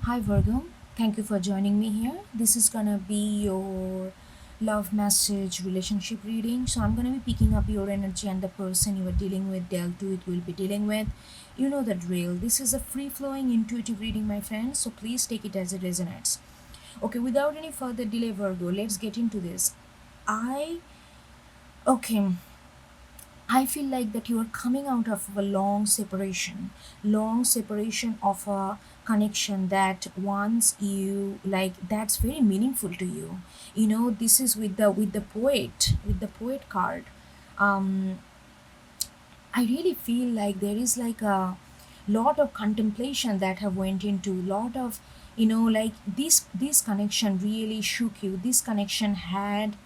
Hi Virgo, thank you for joining me here. This is gonna be your love message relationship reading. So I'm gonna be picking up your energy and the person you are dealing with, dealt to it will be dealing with. You know the drill. This is a free flowing intuitive reading, my friends. So please take it as it resonates. Okay, without any further delay, Virgo, let's get into this. I okay. I feel like that you are coming out of a long separation of a connection that once you like that's very meaningful to you. You know, this is with the poet card. Um, I really feel like there is like a lot of contemplation that have went into lot of like this connection really shook you. This connection had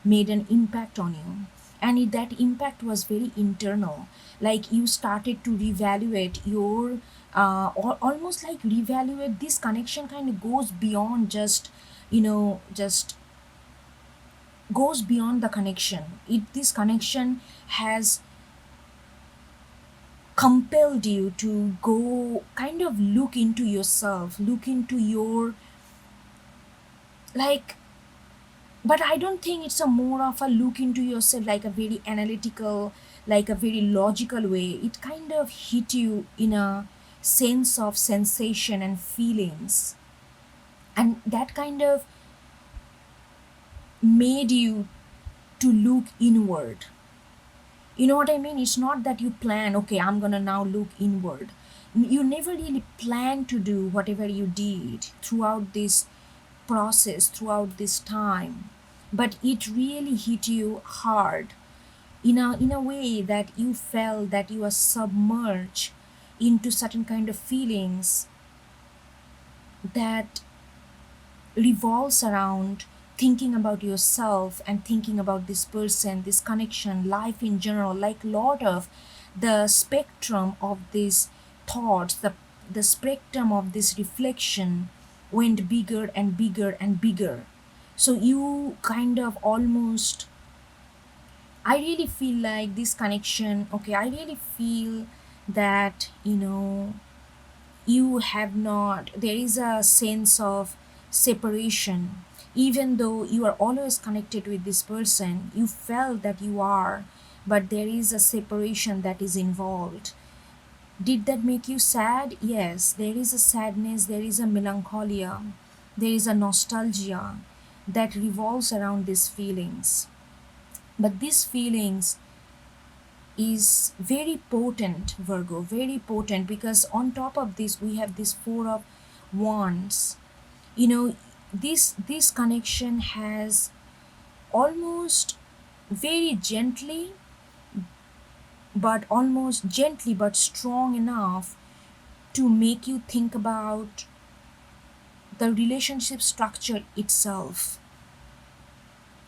made an impact on you, and that impact was very internal. Like you started to reevaluate your or almost like reevaluate this connection kind of goes beyond just goes beyond the connection. This connection has compelled you to go kind of look into yourself, look into your like but I don't think it's a more of a look into yourself like a very analytical, like a very logical way. It kind of hit you in a sense of sensation and feelings, and that kind of made you to look inward. You know what I mean? It's not that you plan, okay, I'm gonna now look inward. You never really plan to do whatever you did throughout this process, throughout this time. But it really hit you hard in a way that you felt that you are submerged into certain kind of feelings that revolves around thinking about yourself and thinking about this person, this connection, life in general, like lot of the spectrum of these thoughts, the spectrum of this reflection went bigger and bigger and bigger. So you kind of almost, I really feel like this connection, okay, I really feel that, you have not, there is a sense of separation. Even though you are always connected with this person, you felt that you are, but there is a separation that is involved. Did that make you sad? Yes, there is a sadness, there is a melancholia, there is a nostalgia that revolves around these feelings. But these feelings is very potent, Virgo, very potent, because on top of this we have this four of wands. You know, this connection has almost very gently, but almost gently but strong enough to make you think about the relationship structure itself.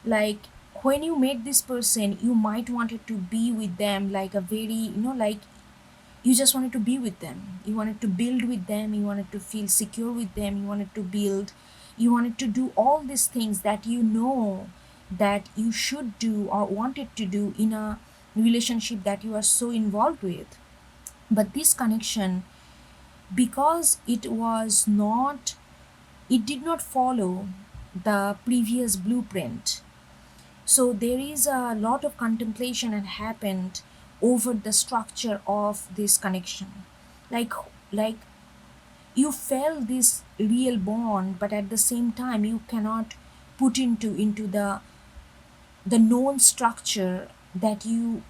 Like when you met this person, you might wanted to be with them like a very, like you just wanted to be with them, you wanted to build with them, you wanted to feel secure with them, you wanted to build, you wanted to do all these things that that you should do or wanted to do in a relationship that you are so involved with. But this connection, because it did not follow the previous blueprint, so there is a lot of contemplation had happened over the structure of this connection. Like like you felt this real bond, but at the same time you cannot put into the known structure that you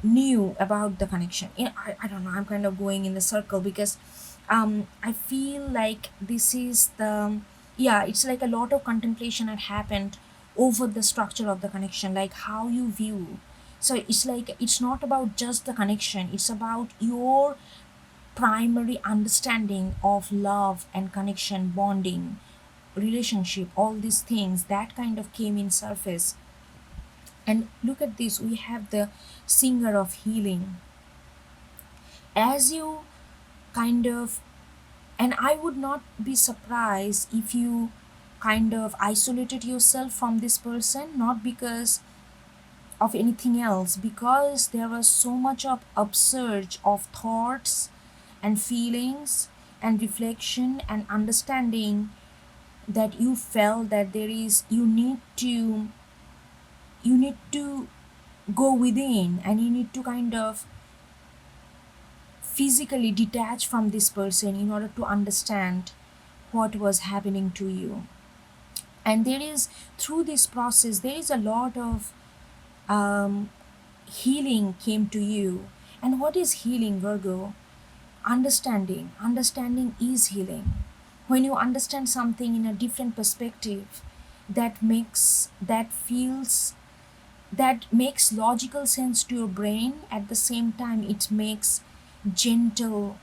knew about the connection. I don't know, I'm kind of going in the circle because I feel like this is the, yeah, it's like a lot of contemplation had happened over the structure of the connection, like how you view. So it's like it's not about just the connection, it's about your primary understanding of love and connection, bonding, relationship, all these things that kind of came in surface. And look at this, we have the singer of healing. As you kind of, and I would not be surprised if you kind of isolated yourself from this person, not because of anything else, because there was so much of upsurge of thoughts and feelings and reflection and understanding, that you felt that there is, you need to go within, and you need to kind of physically detach from this person in order to understand what was happening to you. And there is, through this process, there is a lot of um, healing came to you. And what is healing, Virgo? Understanding is healing. When you understand something in a different perspective, that makes logical sense to your brain. At the same time, it makes gentle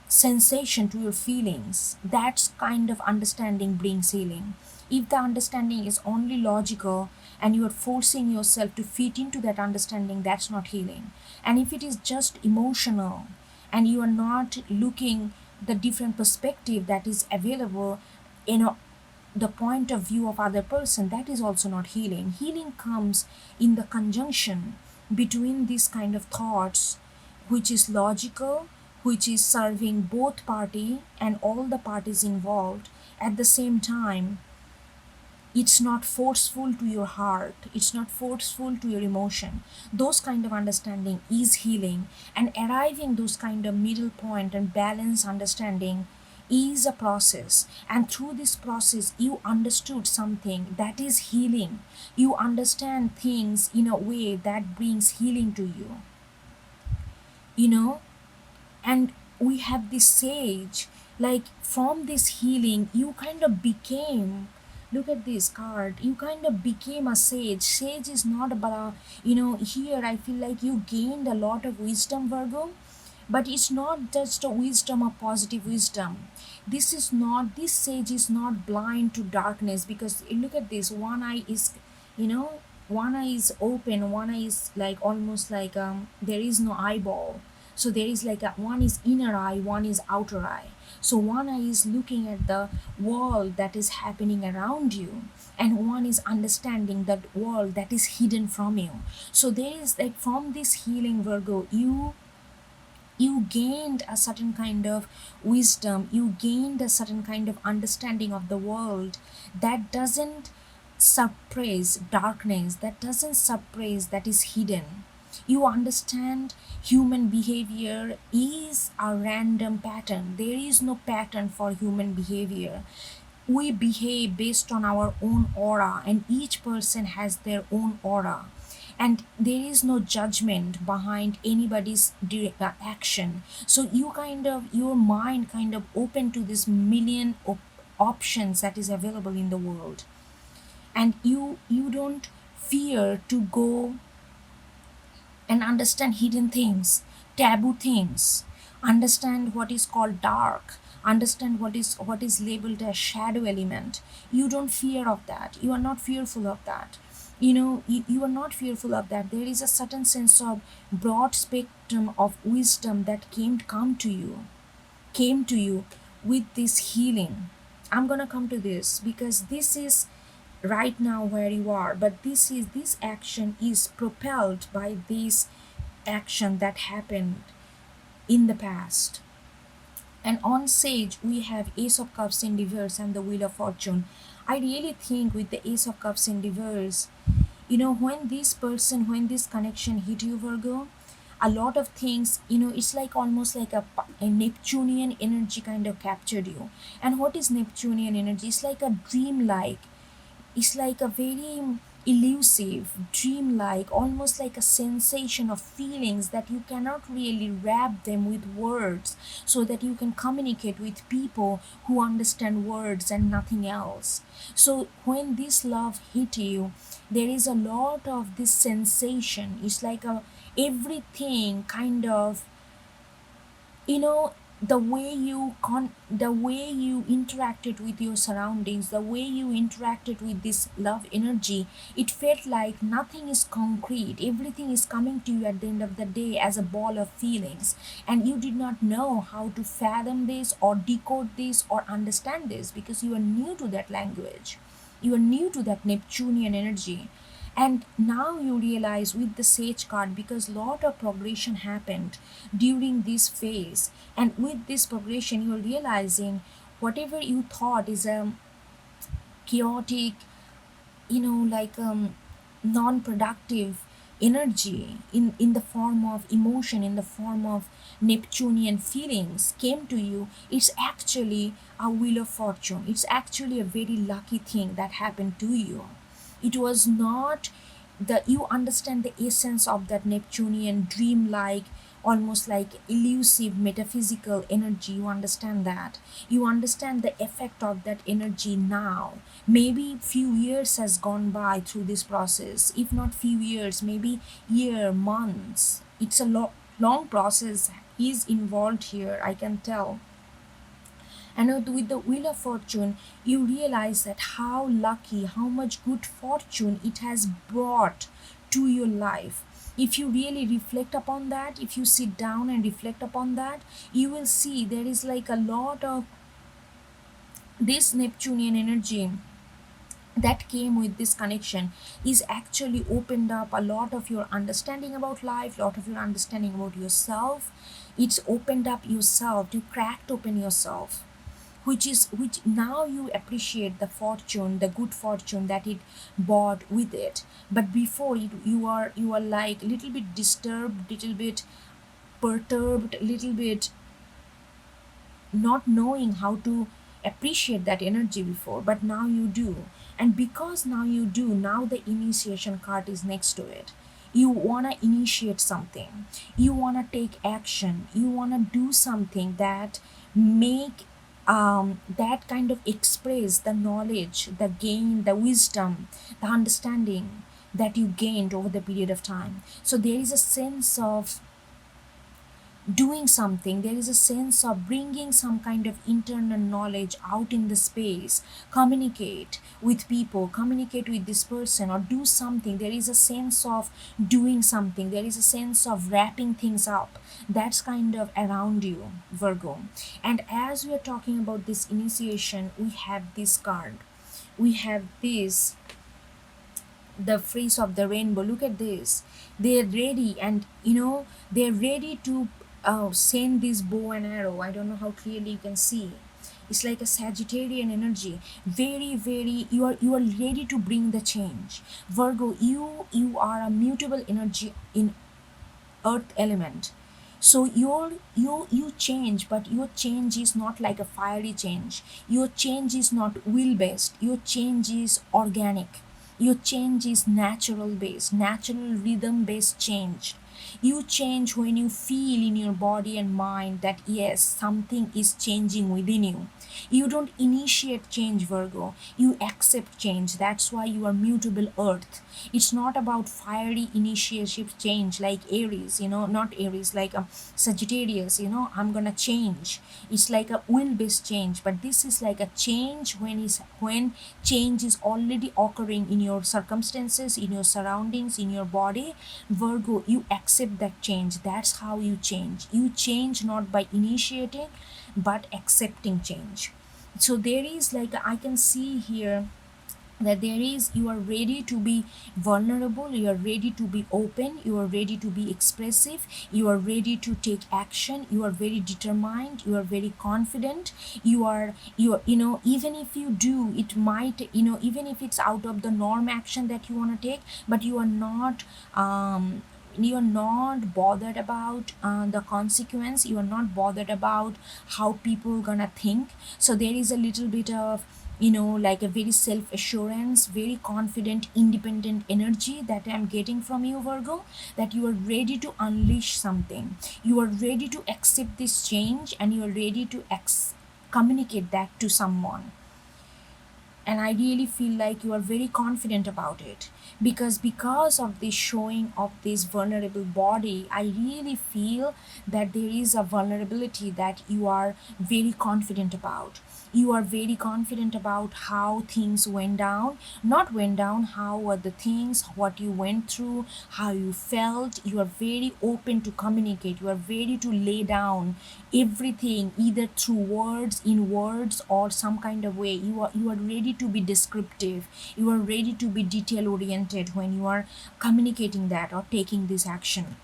sensation to your feelings. That kind of understanding brings healing. If the understanding is only logical and you are forcing yourself to fit into that understanding, that's not healing. And if it is just emotional and you are not looking the different perspective that is available, you know, the point of view of other person, that is also not healing. Healing comes in the conjunction between these kind of thoughts, which is logical, which is serving both party and all the parties involved. At the same time, it's not forceful to your heart, it's not forceful to your emotion. Those kind of understanding is healing. And arriving those kind of middle point and balance understanding is a process. And through this process, you understood something that is healing. You understand things in a way that brings healing to you know and we have this sage. Like, from this healing, you kind of became, look at this card, you kind of became a sage. Sage is not about, here I feel like you gained a lot of wisdom, Virgo. But it's not just a wisdom, a positive wisdom. This sage is not blind to darkness, because look at this, one eye is, you know one eye is open, one eye is like almost like, there is no eyeball. So there is like one is inner eye, one is outer eye. So one eye is looking at the world that is happening around you, and one is understanding that world that is hidden from you. So there is like, from this healing, Virgo, you gained a certain kind of wisdom, you gained a certain kind of understanding of the world that doesn't suppress darkness, that doesn't suppress that is hidden. You understand human behavior is a random pattern. There is no pattern for human behavior. We behave based on our own aura, and each person has their own aura. And there is no judgment behind anybody's action. So your mind kind of open to this million options that is available in the world. And you don't fear to go and understand hidden things, taboo things, understand what is called dark, understand what is labeled as shadow element. You don't fear of that. You are not fearful of that. You are not fearful of that. There is a certain sense of broad spectrum of wisdom that came to you with this healing. I'm gonna come to this because this is right now where you are, but this action is propelled by this action that happened in the past. And on sage, we have Ace of Cups in reverse and the Wheel of Fortune. I really think with the Ace of Cups in reverse, when this connection hit you, Virgo, a lot of things, it's like almost like a Neptunian energy kind of captured you. And what is Neptunian energy? It's like a dream-like, it's like a very elusive, dreamlike, almost like a sensation of feelings that you cannot really wrap them with words, so that you can communicate with people who understand words and nothing else. So when this love hit you, there is a lot of this sensation. It's like everything kind of, you know the way you interacted with your surroundings, the way you interacted with this love energy, it felt like nothing is concrete. Everything is coming to you at the end of the day as a ball of feelings, and you did not know how to fathom this or decode this or understand this, because you are new to that language, you are new to that Neptunian energy. And now you realize with the sage card, because lot of progression happened during this phase, and with this progression you're realizing whatever you thought is a chaotic, non-productive energy in the form of emotion, in the form of Neptunian feelings came to you, it's actually a wheel of fortune. It's actually a very lucky thing that happened to you. It was not the you understand the essence of that Neptunian dream like, almost like elusive metaphysical energy. You understand that, you understand the effect of that energy now. Maybe few years has gone by through this process, if not few years, maybe year, months. It's a long process is involved here, I can tell. And with the wheel of fortune you realize that how lucky, how much good fortune it has brought to your life. If you really reflect upon that, if you sit down and reflect upon that, you will see there is like a lot of this Neptunian energy that came with this connection is actually opened up a lot of your understanding about life, lot of your understanding about yourself. It's opened up yourself, you cracked open yourself, which now you appreciate the fortune, the good fortune that it brought with it. But before it, you are like little bit disturbed, little bit perturbed, little bit not knowing how to appreciate that energy before, but now you do. And because now you do, now the initiation card is next to it. You want to initiate something, you want to take action, you want to do something that make that kind of express the knowledge, the gain, the wisdom, the understanding that you gained over the period of time. So there is a sense of doing something, there is a sense of bringing some kind of internal knowledge out in the space, communicate with people, communicate with this person, or do something. There is a sense of doing something, there is a sense of wrapping things up. That's kind of around you, Virgo. And as we are talking about this initiation, we have this card, we have this, the phrase of the rainbow. Look at this, they're ready, and they're ready to send this bow and arrow. I don't know how clearly you can see. It's like a Sagittarian energy, very very, you are ready to bring the change. Virgo, you are a mutable energy in earth element. So you change, but your change is not like a fiery change. Your change is not will based, your change is organic, your change is natural based, natural rhythm based change. You change when you feel in your body and mind that yes, something is changing within you. You don't initiate change, Virgo, you accept change. That's why you are mutable earth. It's not about fiery initiative change like Aries, not Aries, like Sagittarius, I'm gonna change. It's like a will based change, but this is like a change when change is already occurring in your circumstances, in your surroundings, in your body. Virgo, you accept that change. That's how you change. You change not by initiating but accepting change. So there is like, I can see here that there is, you are ready to be vulnerable, you are ready to be open, you are ready to be expressive, you are ready to take action, you are very determined, you are very confident. You are even if you do, it might, even if it's out of the norm action that you want to take, but you are not bothered about the consequence, you are not bothered about how people gonna think. So there is a little bit of, like a very self assurance, very confident, independent energy that I'm getting from you, Virgo, that you are ready to unleash something, you are ready to accept this change, and you are ready to communicate that to someone. And I really feel like you are very confident about it, because of this showing of this vulnerable body, I really feel that there is a vulnerability that you are very confident about. You are very confident about how things went down, not went down, how were the things, what you went through, how you felt. You are very open to communicate, you are ready to lay down everything, either through words, in words, or some kind of way. You are ready to be descriptive, you are ready to be detail oriented when you are communicating that or taking this action.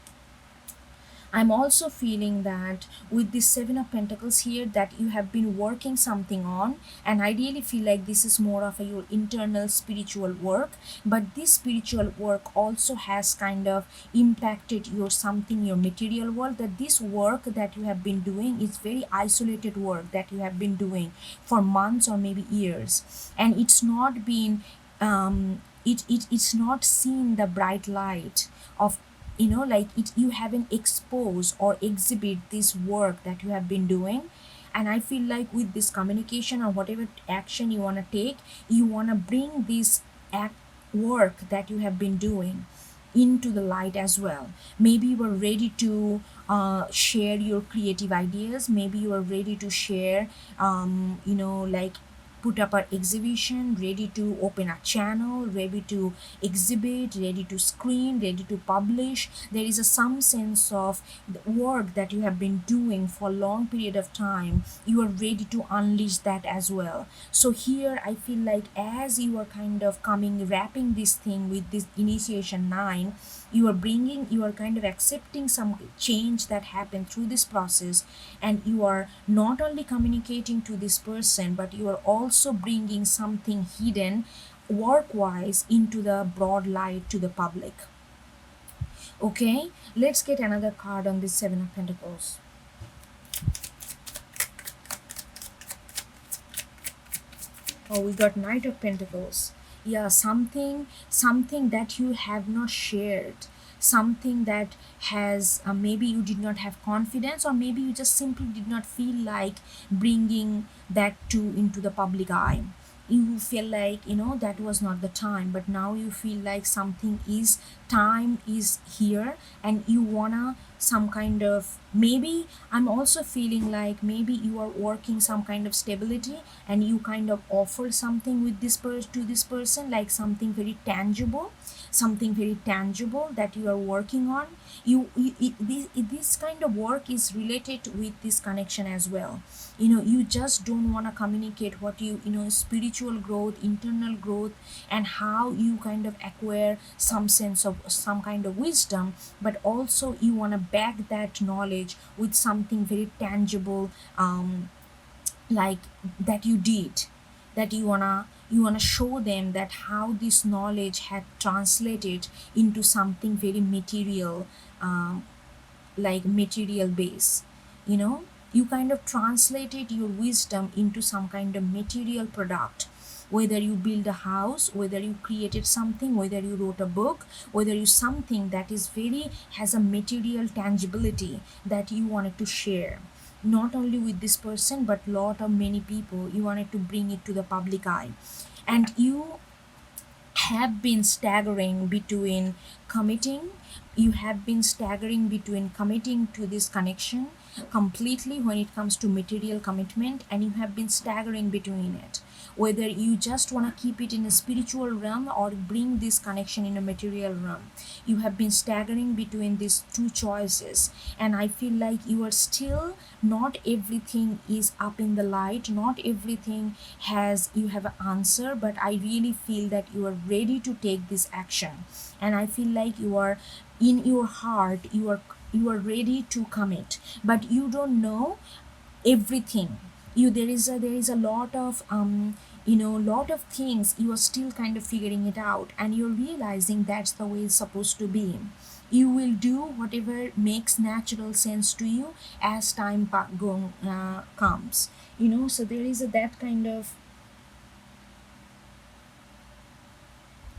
I'm also feeling that with this Seven of Pentacles here, that you have been working something on, and I really feel like this is more of a your internal spiritual work. But this spiritual work also has kind of impacted your something, your material world. That this work that you have been doing is very isolated work that you have been doing for months or maybe years, and it's not been it's not seen the bright light of, like it, you haven't exposed or exhibit this work that you have been doing. And I feel like with this communication or whatever action you want to take, you want to bring this act work that you have been doing into the light as well. Maybe you are ready to share your creative ideas. Maybe you are ready to share, like put up an exhibition, ready to open a channel, ready to exhibit, ready to screen, ready to publish. There is some sense of the work that you have been doing for a long period of time. You are ready to unleash that as well. So here I feel like as you are kind of wrapping this thing with this initiation 9, you are kind of accepting some change that happened through this process, and you are not only communicating to this person, but you are also bringing something hidden work wise into the broad light to the public. Okay, let's get another card on this Seven of Pentacles. Oh, we got Knight of Pentacles. Yeah, something that you have not shared, something that has maybe you did not have confidence, or maybe you just simply did not feel like bringing that to into the public eye. You feel like that was not the time, but now you feel like something is time is here, and you wanna some kind of, maybe I'm also feeling like maybe you are working some kind of stability, and you kind of offer something with to this person, like something very tangible, something very tangible that you are working on. This kind of work is related with this connection as well. You just don't want to communicate what spiritual growth, internal growth, and how you kind of acquire some sense of some kind of wisdom, but also you want to back that knowledge with something very tangible, like that you did, that you wanna show them that how this knowledge had translated into something very material, like material base. You kind of translated your wisdom into some kind of material product, whether you build a house, whether you created something, whether you wrote a book, whether you something that is very has a material tangibility that you wanted to share, not only with this person but lot of many people. You wanted to bring it to the public eye, and you have been staggering between committing you have been staggering between committing to this connection completely when it comes to material commitment, and you have been staggering between it, whether you just want to keep it in a spiritual realm or bring this connection in a material realm. You have been staggering between these two choices, and I feel like you are still, not everything is up in the light, not everything has you have an answer, but I really feel that you are ready to take this action, and I feel like you are in your heart, you are ready to commit, but you don't know everything. There is a lot of lot of things you are still kind of figuring it out, and you're realizing that's the way it's supposed to be. You will do whatever makes natural sense to you as time comes. So there is that kind of,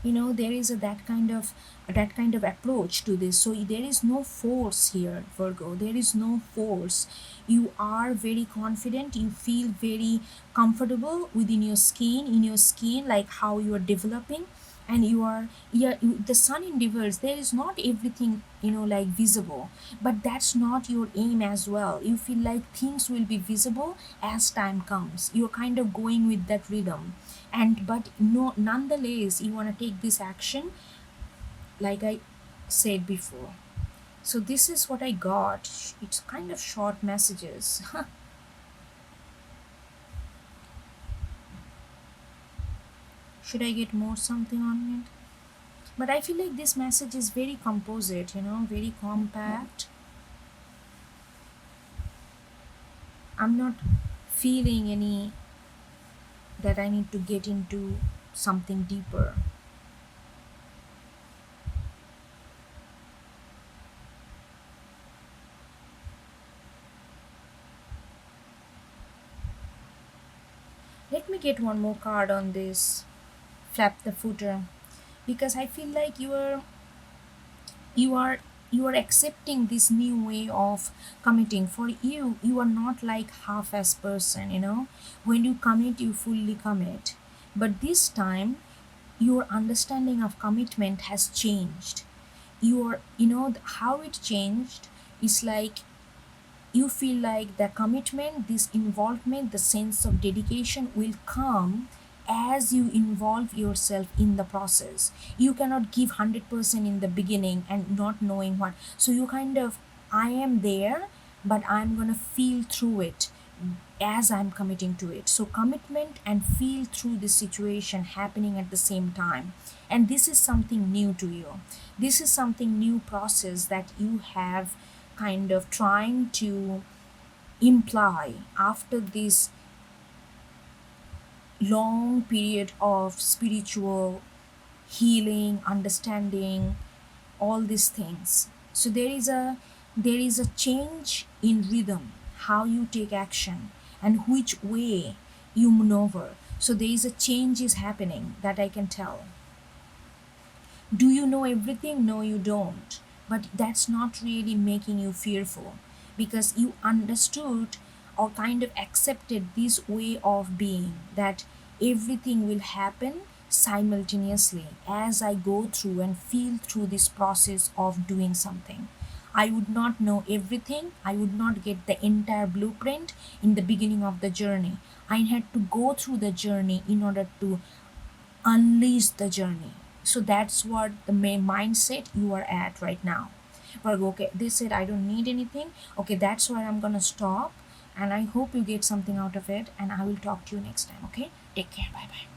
there is that kind of approach to this. So there is no force here, Virgo. There is no force. You are very confident, you feel very comfortable within your skin, like how you are developing, and you are, yeah, the sun in reverse, there is not everything like visible, but that's not your aim as well. You feel like things will be visible as time comes. You're kind of going with that rhythm, and but no, nonetheless you want to take this action, like I said before. So this is what I got. It's kind of short messages. Should I get more something on it? But I feel like this message is very composite, very compact. I'm not feeling any that I need to get into something deeper. Let me get one more card on this. Flap the footer. Because I feel like you are you are accepting this new way of committing. For you are not like half-ass person. When you commit, you fully commit. But this time, your understanding of commitment has changed. How it changed is like you feel like the commitment, this involvement, the sense of dedication will come as you involve yourself in the process. You cannot give 100% in the beginning and not knowing what. So you kind of, I am there, but I'm going to feel through it as I'm committing to it. So commitment and feel through the situation happening at the same time. And this is something new to you. This is something new process that you have kind of trying to imply after this long period of spiritual healing, understanding, all these things. So there is a change in rhythm, how you take action and which way you maneuver. So there is a change is happening that I can tell. Do you know everything? No, you don't. But that's not really making you fearful because you understood or kind of accepted this way of being that everything will happen simultaneously as I go through and feel through this process of doing something. I would not know everything. I would not get the entire blueprint in the beginning of the journey. I had to go through the journey in order to unleash the journey. So that's what the main mindset you are at right now. Virgo, okay, they said I don't need anything. Okay, that's where I'm gonna stop. And I hope you get something out of it. And I will talk to you next time. Okay, take care. Bye bye.